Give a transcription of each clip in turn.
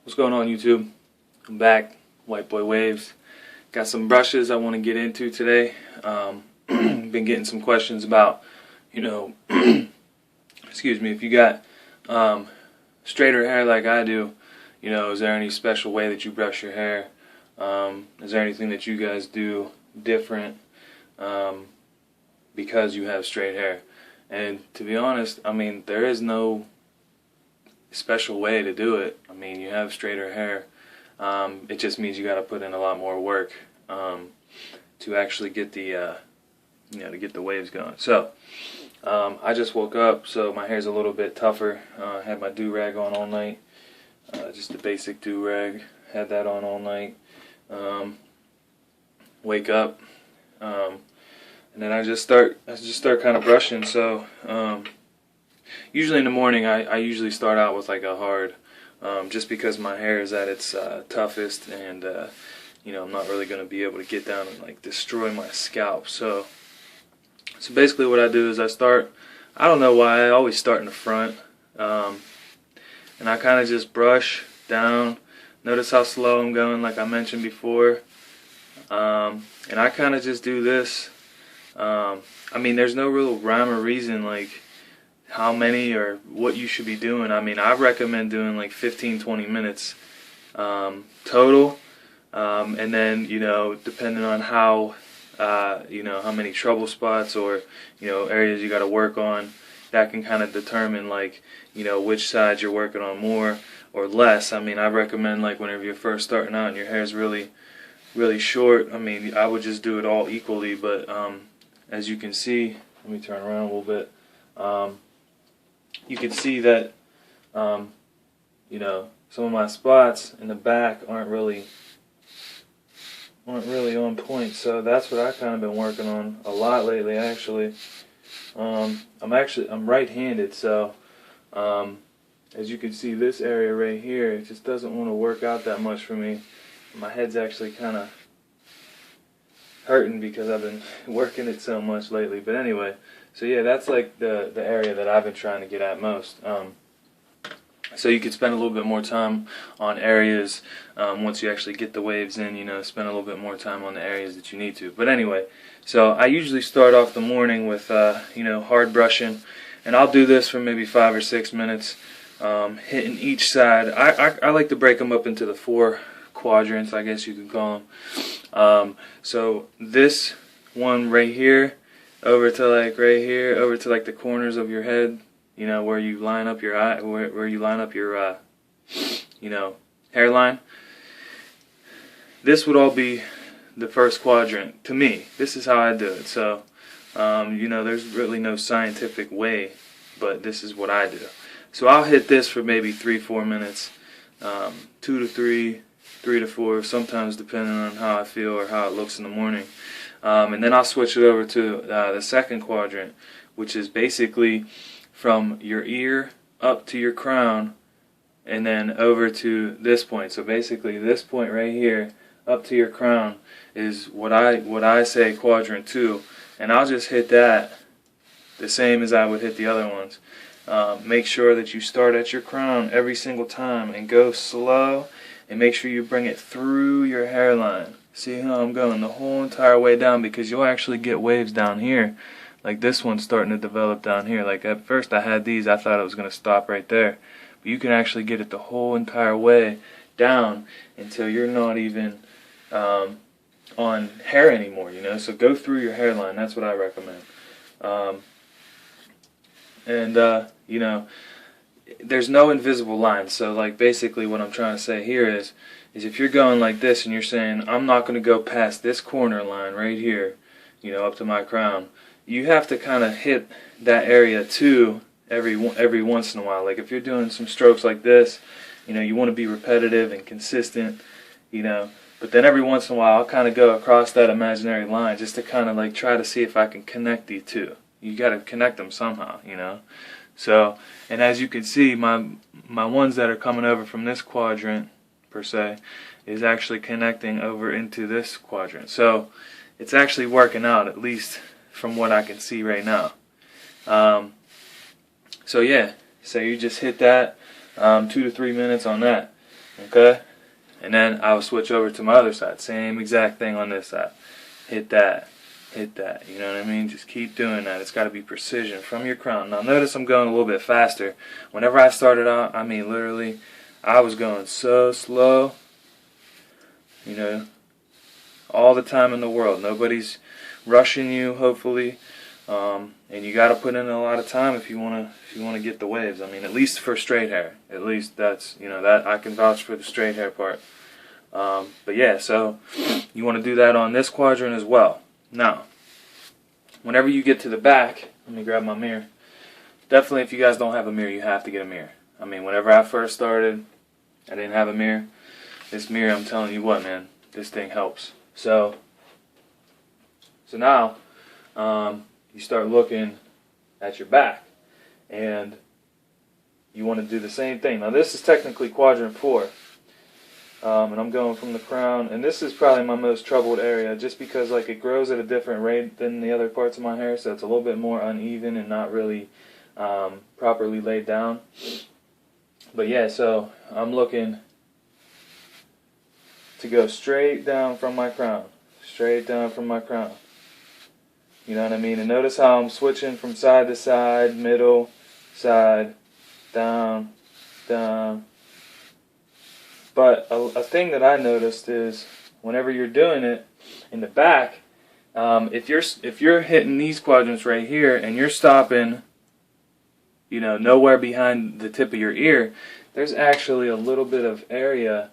What's going on, YouTube? I'm back, White Boy Waves. Got some brushes I want to get into today. Been getting some questions about, excuse me, if you got straighter hair like I do, is there any special way that you brush your hair? Is there anything that you guys do different because you have straight hair? And to be honest, there is no special way to do it. You have straighter hair. It just means you got to put in a lot more work to actually get the to get the waves going. So I just woke up, so my hair's a little bit tougher. I had my do-rag on all night, just a basic do-rag. Had that on all night. Wake up, and then I just start kind of brushing. So usually in the morning, I usually start out with like a hard, just because my hair is at its toughest, and I'm not really going to be able to get down and like destroy my scalp. So basically what I do is I don't know why, I always start in the front, and I kind of just brush down. Notice how slow I'm going, like I mentioned before, and I kind of just do this. There's no real rhyme or reason like how many or what you should be doing. I recommend doing like 15-20 minutes total, and then depending on how how many trouble spots or areas you got to work on, that can kind of determine like which side you're working on more or less. I recommend, like, whenever you're first starting out and your hair's really short, I would just do it all equally. But as you can see, let me turn around a little bit. You can see that some of my spots in the back aren't really on point. So that's what I've kind of been working on a lot lately, actually. I'm right-handed, so as you can see, this area right here, it just doesn't want to work out that much for me. My head's actually kind of hurting because I've been working it so much lately. But anyway, so yeah, that's like the area that I've been trying to get at most. So you could spend a little bit more time on areas once you actually get the waves in, spend a little bit more time on the areas that you need to. But anyway, so I usually start off the morning with hard brushing, and I'll do this for maybe 5 or 6 minutes, hitting each side. I like to break them up into the 4 quadrants, I guess you could call them. So this one right here, over to like right here, over to like the corners of your head, where you line up your eye, where you line up your hairline. This would all be the first quadrant to me. This is how I do it. So there's really no scientific way, but this is what I do. So I'll hit this for maybe 3-4 minutes, 2 to 3, 3 to 4, sometimes depending on how I feel or how it looks in the morning. And then I'll switch it over to the second quadrant, which is basically from your ear up to your crown, and then over to this point. So basically this point right here up to your crown is what I say quadrant 2, and I'll just hit that the same as I would hit the other ones. Make sure that you start at your crown every single time and go slow, and make sure you bring it through your hairline. See how I'm going the whole entire way down, because you'll actually get waves down here. Like this one's starting to develop down here. Like at first I had these, I thought it was going to stop right there. But you can actually get it the whole entire way down until you're not even on hair anymore, So go through your hairline. That's what I recommend. There's no invisible line. So like basically what I'm trying to say here is if you're going like this and you're saying, I'm not going to go past this corner line right here, up to my crown, you have to kind of hit that area too every once in a while. Like if you're doing some strokes like this, you want to be repetitive and consistent, but then every once in a while I'll kind of go across that imaginary line just to kind of like try to see if I can connect the two. You got to connect them somehow, So, and as you can see, my ones that are coming over from this quadrant per se is actually connecting over into this quadrant. So it's actually working out, at least from what I can see right now. So yeah, so you just hit that 2 to 3 minutes on that. Okay? And then I will switch over to my other side. Same exact thing on this side. Hit that. Hit that. You know what I mean? Just keep doing that. It's got to be precision from your crown. Now notice I'm going a little bit faster. Whenever I started out, I mean literally, I was going so slow. You know, all the time in the world. Nobody's rushing you, hopefully. And you got to put in a lot of time if you want to get the waves. I mean, at least for straight hair. At least that's, you know, that I can vouch for the straight hair part. But yeah, so you want to do that on this quadrant as well. Now, whenever you get to the back, let me grab my mirror. Definitely, if you guys don't have a mirror, you have to get a mirror. I mean, whenever I first started, I didn't have a mirror. This mirror, I'm telling you what, man, this thing helps. So now, you start looking at your back, and you want to do the same thing. Now, this is technically quadrant 4. And I'm going from the crown, and this is probably my most troubled area just because like it grows at a different rate than the other parts of my hair, so it's a little bit more uneven and not really properly laid down. But yeah, so I'm looking to go straight down from my crown, straight down from my crown. You know what I mean? And notice how I'm switching from side to side, middle, side, down, down. But a thing that I noticed is whenever you're doing it in the back, if you're hitting these quadrants right here and you're stopping, you know, nowhere behind the tip of your ear, there's actually a little bit of area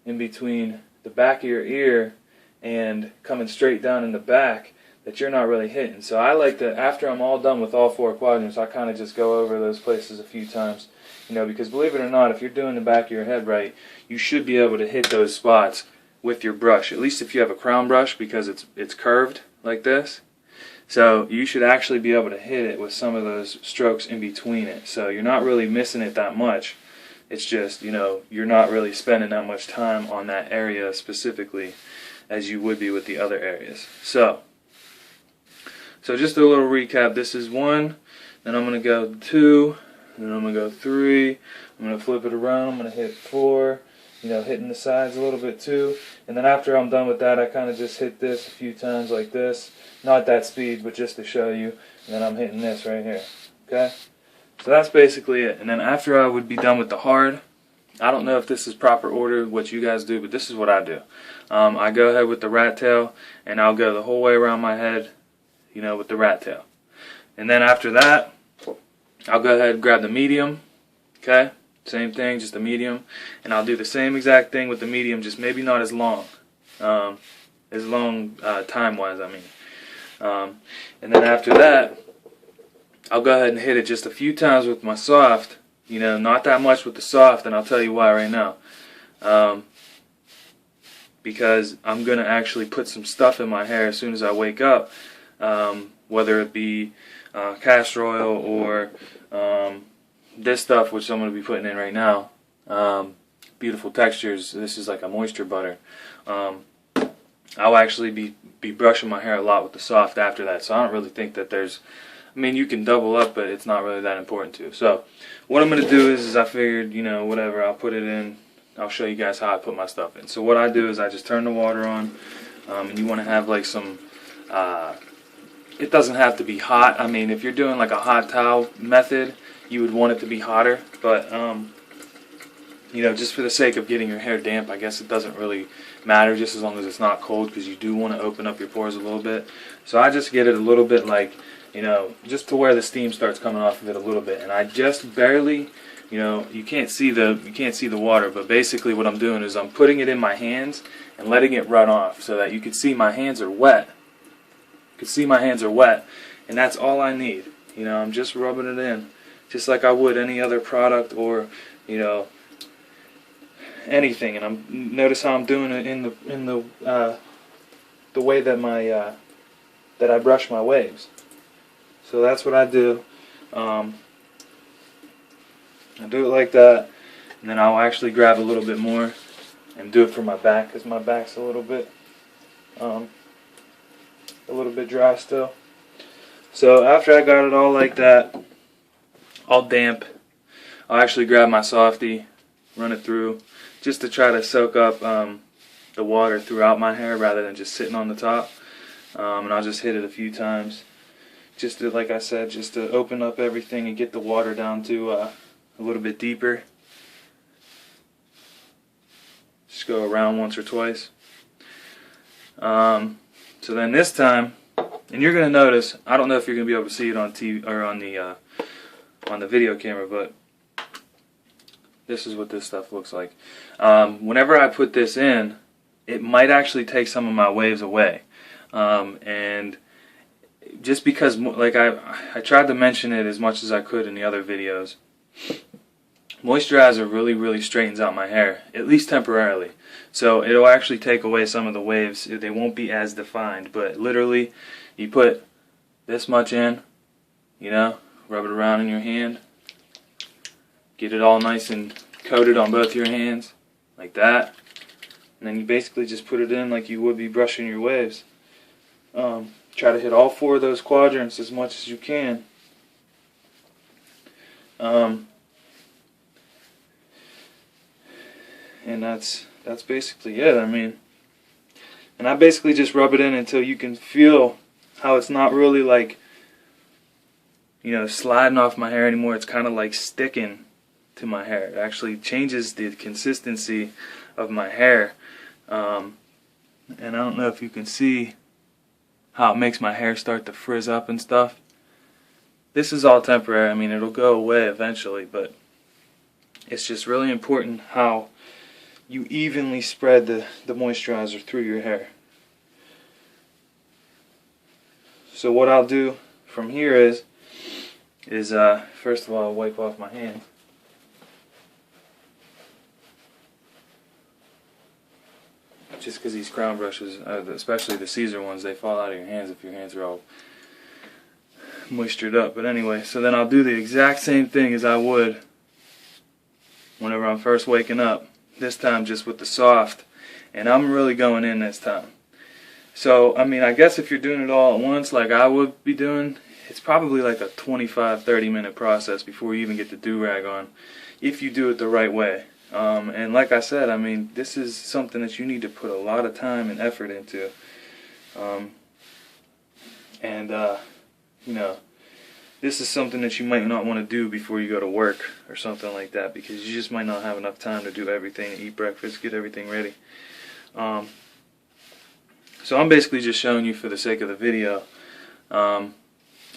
in between the back of your ear and coming straight down in the back that you're not really hitting. So I like to, after I'm all done with all 4 quadrants, I kind of just go over those places a few times. You know, because believe it or not, if you're doing the back of your head right, you should be able to hit those spots with your brush. At least if you have a crown brush, because it's curved like this. So you should actually be able to hit it with some of those strokes in between it. So you're not really missing it that much. It's just, you know, you're not really spending that much time on that area specifically as you would be with the other areas. So just a little recap. This is 1, then I'm going to go 2, and then I'm going to go 3, I'm going to flip it around, I'm going to hit 4, you know, hitting the sides a little bit too. And then after I'm done with that, I kind of just hit this a few times like this. Not that speed, but just to show you. And then I'm hitting this right here. Okay? So that's basically it. And then after I would be done with the hard, I don't know if this is proper order, what you guys do, but this is what I do. I go ahead with the rat tail, and I'll go the whole way around my head, you know, with the rat tail. And then after that, I'll go ahead and grab the medium, okay? Same thing, just a medium. And I'll do the same exact thing with the medium, just maybe not as long. Time-wise, I mean. And then after that, I'll go ahead and hit it just a few times with my soft. You know, not that much with the soft, and I'll tell you why right now. Because I'm going to actually put some stuff in my hair as soon as I wake up. Whether it be castor oil or this stuff, which I'm going to be putting in right now. Beautiful textures. This is like a moisture butter. I'll actually be brushing my hair a lot with the soft after that. So I don't really think that there's, I mean, you can double up, but it's not really that important to. So what I'm going to do is I figured, you know, whatever, I'll put it in. I'll show you guys how I put my stuff in. So what I do is I just turn the water on, and you want to have like some, it doesn't have to be hot. I mean, if you're doing like a hot towel method, you would want it to be hotter, but you know, just for the sake of getting your hair damp, I guess it doesn't really matter, just as long as it's not cold, because you do want to open up your pores a little bit. So I just get it a little bit, like, you know, just to where the steam starts coming off of it a little bit, and I just barely, you know, you can't see the water, but basically what I'm doing is I'm putting it in my hands and letting it run off, so that you can see my hands are wet. You can see my hands are wet, and that's all I need. You know, I'm just rubbing it in, just like I would any other product, or, you know, anything. And I'm notice how I'm doing it in the way that my that I brush my waves. So that's what I do. I do it like that, and then I'll actually grab a little bit more and do it for my back, because my back's a little bit dry still. So after I got it all like that, all damp, I'll actually grab my softie, run it through, just to try to soak up the water throughout my hair rather than just sitting on the top. And I'll just hit it a few times, just to, like I said, just to open up everything and get the water down to a little bit deeper. Just go around once or twice. So then this time, and you're gonna notice, I don't know if you're gonna be able to see it on TV or on the video camera, but this is what this stuff looks like. Whenever I put this in, it might actually take some of my waves away, and just because, like I tried to mention it as much as I could in the other videos, moisturizer really straightens out my hair, at least temporarily. So it'll actually take away some of the waves. They won't be as defined, but literally you put this much in, you know, rub it around in your hand, get it all nice and coated on both your hands like that, and then you basically just put it in like you would be brushing your waves. Try to hit all 4 of those quadrants as much as you can. And that's basically it. I mean, and I basically just rub it in until you can feel how it's not really like, you know, sliding off my hair anymore. It's kind of like sticking to my hair. It actually changes the consistency of my hair. And I don't know if you can see how it makes my hair start to frizz up and stuff. This is all temporary. I mean, it'll go away eventually, but it's just really important how you evenly spread the moisturizer through your hair. So what I'll do from here is first of all, I'll wipe off my hand. Just because these crown brushes, especially the Caesar ones, they fall out of your hands if your hands are all moistured up. But anyway, so then I'll do the exact same thing as I would whenever I'm first waking up. This time just with the soft, and I'm really going in this time. So I mean, I guess if you're doing it all at once like I would be doing, it's probably like a 25-30 minute process before you even get the do-rag on, if you do it the right way. And like I said, I mean, this is something that you need to put a lot of time and effort into. You know, this is something that you might not want to do before you go to work or something like that, because you just might not have enough time to do everything, eat breakfast, get everything ready. So I'm basically just showing you for the sake of the video, and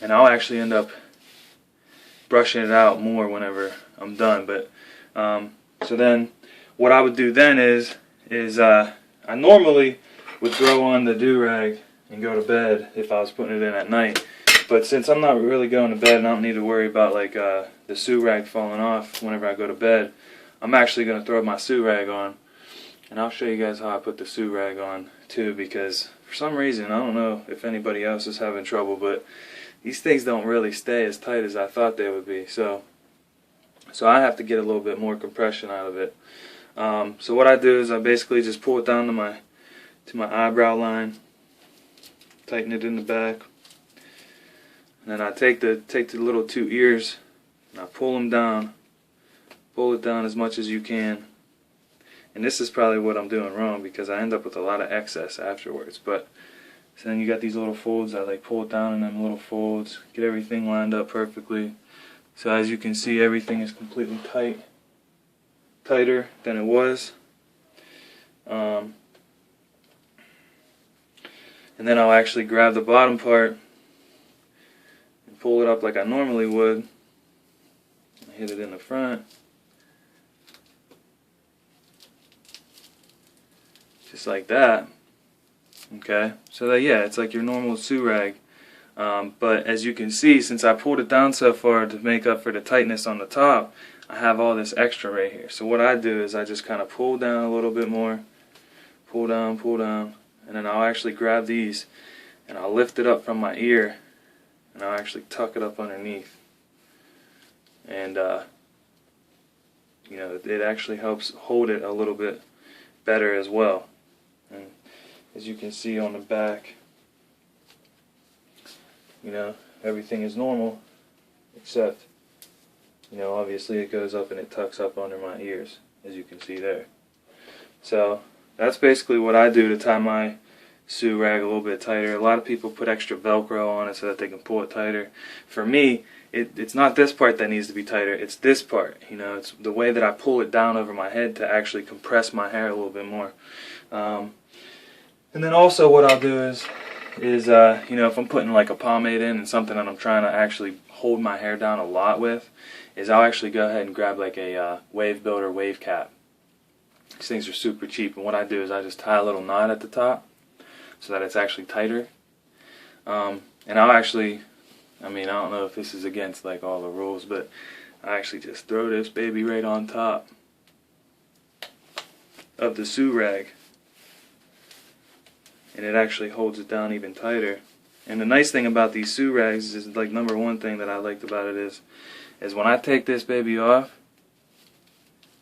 I'll actually end up brushing it out more whenever I'm done. But so then what I would do then is I normally would throw on the do-rag and go to bed if I was putting it in at night. But since I'm not really going to bed and I don't need to worry about like the Tsurag falling off whenever I go to bed, I'm actually going to throw my Tsurag on. And I'll show you guys how I put the Tsurag on too, because for some reason, I don't know if anybody else is having trouble, but these things don't really stay as tight as I thought they would be. So I have to get a little bit more compression out of it. So what I do is I basically just pull it down to my eyebrow line, tighten it in the back. And then I take the little 2 ears and I pull them down. Pull it down as much as you can. And this is probably what I'm doing wrong, because I end up with a lot of excess afterwards. But so then you got these little folds. I like pull it down in them little folds, get everything lined up perfectly. So as you can see, everything is completely tighter than it was. And then I'll actually grab the bottom part, pull it up like I normally would, hit it in the front, just like that. Okay, so that, yeah, it's like your normal Tsurag, but as you can see, since I pulled it down so far to make up for the tightness on the top, I have all this extra right here. So what I do is I just kind of pull down a little bit more, pull down, and then I'll actually grab these and I'll lift it up from my ear, and I'll actually tuck it up underneath. And you know, it actually helps hold it a little bit better as well. And as you can see on the back, you know, everything is normal, except, you know, obviously it goes up and it tucks up under my ears. as you can see there. So that's basically what I do to tie my Tsurag a little bit tighter. A lot of people put extra Velcro on it so that they can pull it tighter. For me, it's not this part that needs to be tighter, it's this part. You know, it's the way that I pull it down over my head to actually compress my hair a little bit more. And then also what I'll do is you know, if I'm putting like a pomade in and something that I'm trying to actually hold my hair down a lot with, is I'll actually go ahead and grab like a wave builder wave cap. These things are super cheap, and what I do is I just tie a little knot at the top so that it's actually tighter. And I'll actually, I mean, I don't know if this is against like all the rules, but I actually just throw this baby right on top of the Tsurag, and it actually holds it down even tighter. And the nice thing about these Tsurags is, like, number one thing that I liked about it is when I take this baby off,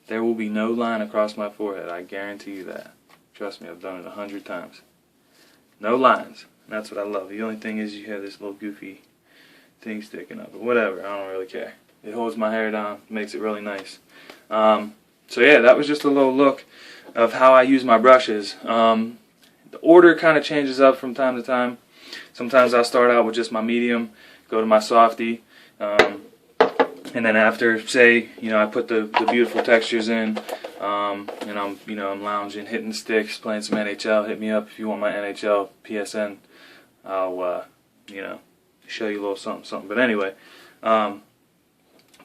there will be no line across my forehead. I guarantee you that. Trust me, I've done it 100 times. No lines. And that's what I love. The only thing is you have this little goofy thing sticking up. But whatever, I don't really care. It holds my hair down, makes it really nice. So yeah, that was just a little look of how I use my brushes. The order kind of changes up from time to time. Sometimes I'll start out with just my medium, go to my softy, and then after, say, you know, I put the beautiful textures in, and I'm lounging, hitting the sticks, playing some NHL. Hit me up if you want my NHL PSN. I'll you know, show you a little something. But anyway,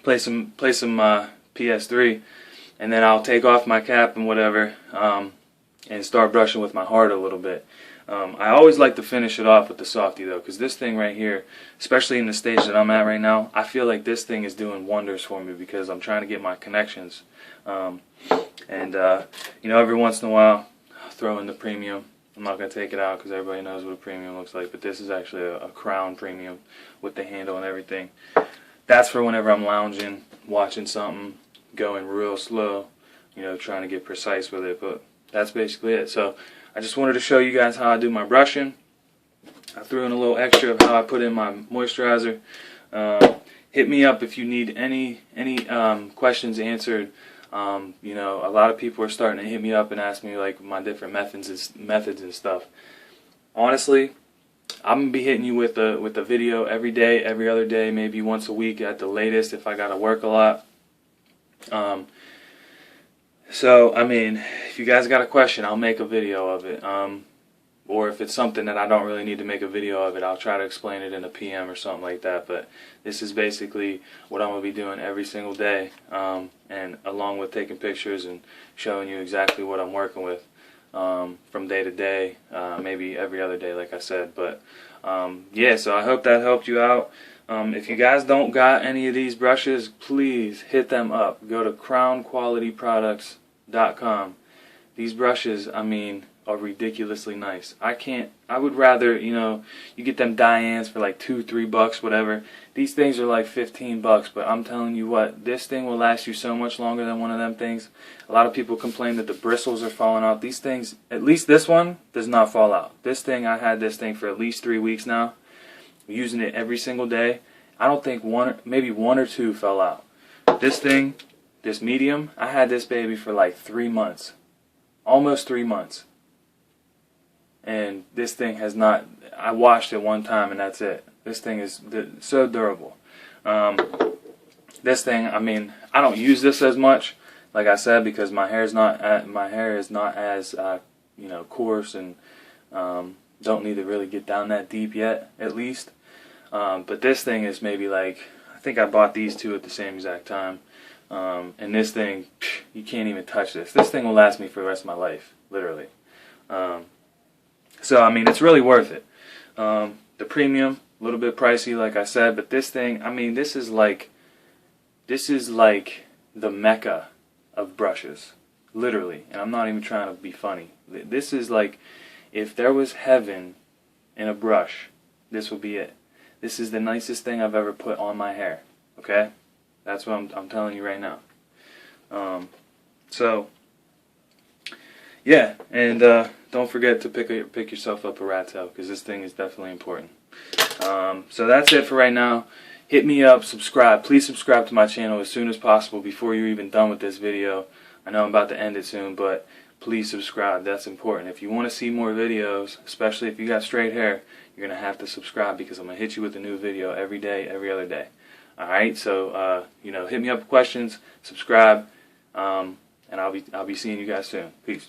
play some PS3, and then I'll take off my cap and whatever. And start brushing with my heart a little bit. I always like to finish it off with the softy though, because this thing right here, especially in the stage that I'm at right now, I feel like this thing is doing wonders for me because I'm trying to get my connections. You know, every once in a while, I'll throw in the premium. I'm not going to take it out because everybody knows what a premium looks like, but this is actually a crown premium with the handle and everything. That's for whenever I'm lounging, watching something, going real slow, you know, trying to get precise with it. But that's basically it. So I just wanted to show you guys how I do my brushing. I threw in a little extra of how I put in my moisturizer. Hit me up if you need any questions answered. You know, a lot of people are starting to hit me up and ask me like my different methods and stuff. Honestly, I'm gonna be hitting you with a video every day, every other day, maybe once a week at the latest if I gotta work a lot. So, I mean, if you guys got a question, I'll make a video of it. Or if it's something that I don't really need to make a video of it, I'll try to explain it in a PM or something like that. But this is basically what I'm going to be doing every single day. And along with taking pictures and showing you exactly what I'm working with from day to day, maybe every other day, like I said. But, yeah, so I hope that helped you out. If you guys don't got any of these brushes, please hit them up. Go to crownqualityproducts.com. These brushes, I mean, are ridiculously nice. I would rather, you know, you get them Dianes for like $2-3, whatever. These things are like $15, but I'm telling you what, this thing will last you so much longer than one of them things. A lot of people complain that the bristles are falling out. These things, at least this one, does not fall out. This thing, I had this thing for at least 3 weeks now. Using it every single day. I don't think maybe one or two fell out. This thing, this medium, I had this baby for like 3 months. Almost 3 months. And this thing has not, I washed it one time and that's it. This thing is so durable. This thing, I mean, I don't use this as much, like I said, because my hair is not as you know, coarse, and don't need to really get down that deep yet, at least. But this thing is maybe like, I think I bought these two at the same exact time. And this thing, you can't even touch this. This thing will last me for the rest of my life, literally. So, I mean, it's really worth it. The premium, a little bit pricey, like I said, but this thing, I mean, this is like the mecca of brushes, literally. And I'm not even trying to be funny. This is like, if there was heaven in a brush, this would be it. This is the nicest thing I've ever put on my hair. Okay? That's what I'm telling you right now. So, yeah, and don't forget to pick yourself up a rat tail, because this thing is definitely important. So that's it for right now. Hit me up, subscribe. Please subscribe to my channel as soon as possible before you're even done with this video. I know I'm about to end it soon, but please subscribe. That's important. If you want to see more videos, especially if you got straight hair, you're going to have to subscribe, because I'm going to hit you with a new video every day, every other day. Alright, so, hit me up with questions, subscribe, and I'll be seeing you guys soon. Peace.